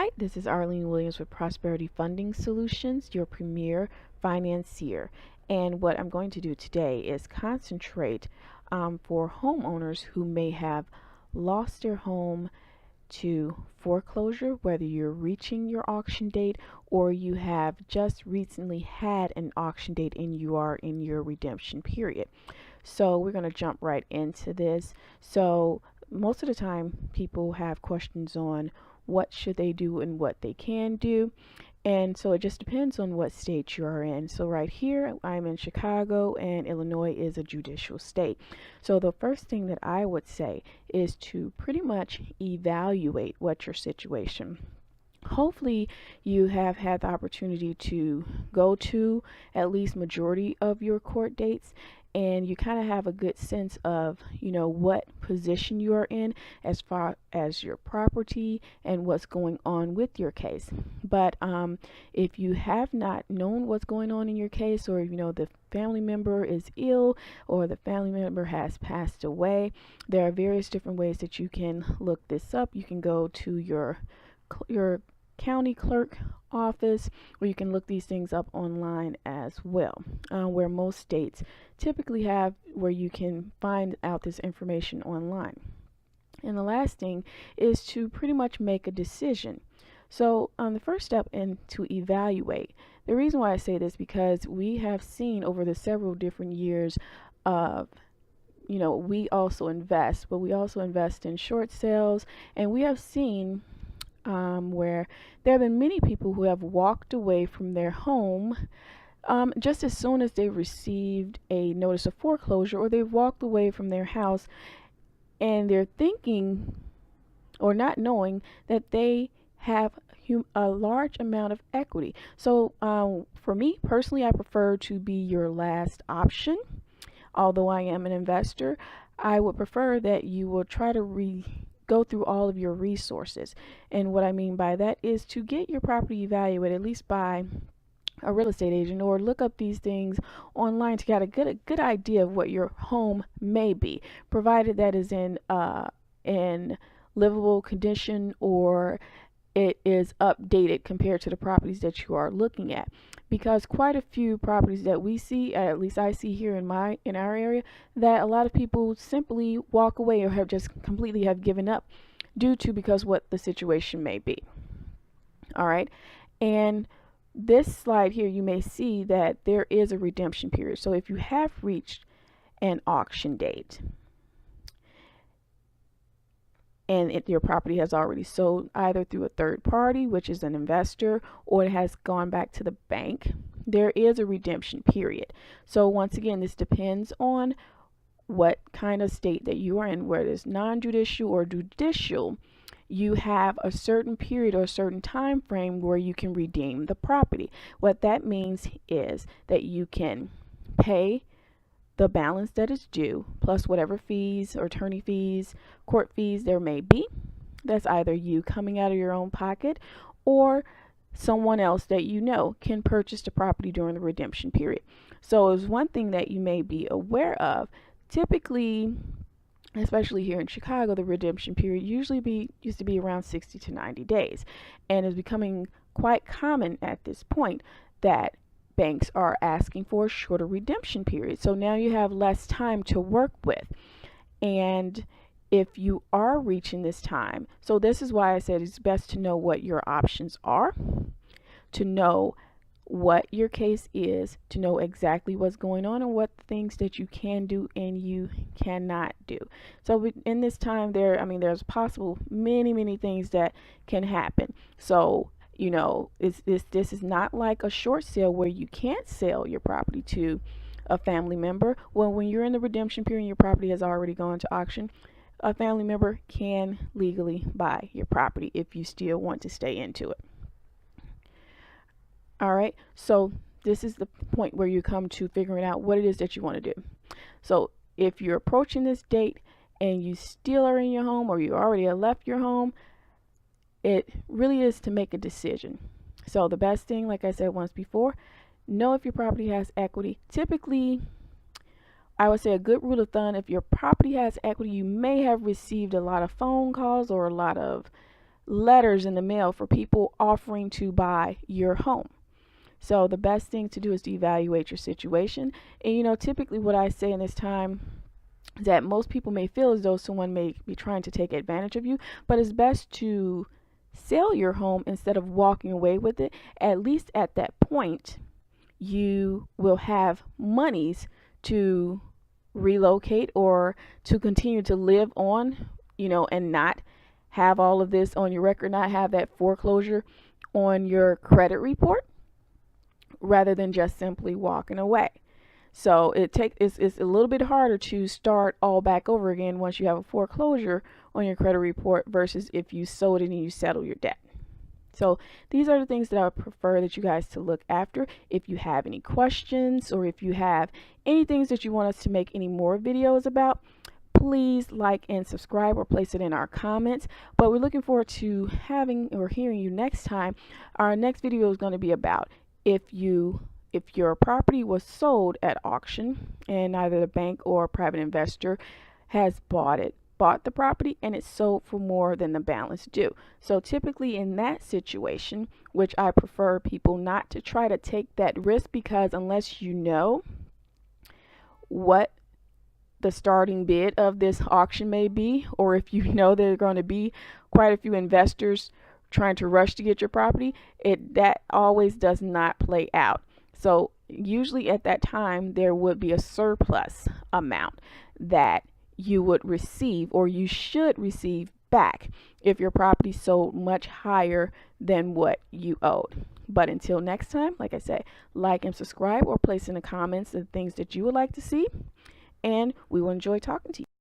Hi, this is Arlene Williams with Prosperity Funding Solutions, your premier financier. And what I'm going to do today is concentrate for homeowners who may have lost their home to foreclosure, whether you're reaching your auction date or you have just recently had an auction date and you are in your redemption period. So we're going to jump right into this. So most of the time people have questions on what should they do and what they can do. And so it just depends on what state you are in. So right here, I'm in Chicago, and Illinois is a judicial state. So the first thing that I would say is to pretty much evaluate what your situation. Hopefully you have had the opportunity to go to at least majority of your court dates, and you kind of have a good sense of what position you are in as far as your property and what's going on with your case. But if you have not known what's going on in your case, or the family member is ill or the family member has passed away, there are various different ways that you can look this up. You can go to your county clerk office, or you can look these things up online as well, where most states typically have where you can find out this information online. And the last thing is to pretty much make a decision. So the first step in to evaluate. The reason why I say this, because we have seen over the several different years of we also invest, but we also invest in short sales, and we have seen where there have been many people who have walked away from their home just as soon as they received a notice of foreclosure, or they've walked away from their house and they're thinking or not knowing that they have a large amount of equity. So for me personally, I prefer to be your last option. Although I am an investor, I would prefer that you will try to go through all of your resources. And what I mean by that is to get your property evaluated, at least by a real estate agent, or look up these things online to get a good idea of what your home may be, provided that is in livable condition, or it is updated compared to the properties that you are looking at. Because quite a few properties that we see, at least I see here in our area, that a lot of people simply walk away or have just completely have given up due to because what the situation may be. All right. And this slide here, you may see that there is a redemption period. So if you have reached an auction date and your property has already sold either through a third party, which is an investor, or it has gone back to the bank, there is a redemption period. So once again, this depends on what kind of state that you are in. Where it is non-judicial or judicial, you have a certain period or a certain time frame where you can redeem the property. What that means is that you can pay the balance that is due, plus whatever fees or attorney fees, court fees there may be. That's either you coming out of your own pocket, or someone else that can purchase the property during the redemption period. So it's one thing that you may be aware of. Typically, especially here in Chicago, the redemption period used to be around 60 to 90 days, and is becoming quite common at this point that banks are asking for a shorter redemption period. So now you have less time to work with. And if you are reaching this time, so this is why I said it's best to know what your options are, to know what your case is, to know exactly what's going on and what things that you can do and you cannot do. So in this time there's possible many things that can happen. So this is not like a short sale where you can't sell your property to a family member. Well, when you're in the redemption period and your property has already gone to auction, a family member can legally buy your property if you still want to stay into it. All right, so this is the point where you come to figuring out what it is that you want to do. So if you're approaching this date and you still are in your home, or you already have left your home, it really is to make a decision. So the best thing, like I said once before, know if your property has equity. Typically, I would say a good rule of thumb, if your property has equity, you may have received a lot of phone calls or a lot of letters in the mail for people offering to buy your home. So the best thing to do is to evaluate your situation. And typically what I say in this time is that most people may feel as though someone may be trying to take advantage of you, but it's best to sell your home instead of walking away with it. At least at that point, you will have monies to relocate or to continue to live on, and not have all of this on your record, not have that foreclosure on your credit report, rather than just simply walking away. So it's a little bit harder to start all back over again once you have a foreclosure on your credit report versus if you sold it and you settle your debt. So these are the things that I would prefer that you guys to look after. If you have any questions or if you have any things that you want us to make any more videos about, please like and subscribe or place it in our comments. But we're looking forward to having or hearing you next time. Our next video is going to be about if your property was sold at auction and either the bank or a private investor has bought the property and it's sold for more than the balance due. So typically in that situation, which I prefer people not to try to take that risk, because unless you know what the starting bid of this auction may be, or if you know there are going to be quite a few investors trying to rush to get your property, that always does not play out. So usually at that time there would be a surplus amount that you would receive, or you should receive back, if your property sold much higher than what you owed. But until next time, like I said, like and subscribe or place in the comments the things that you would like to see, and we will enjoy talking to you.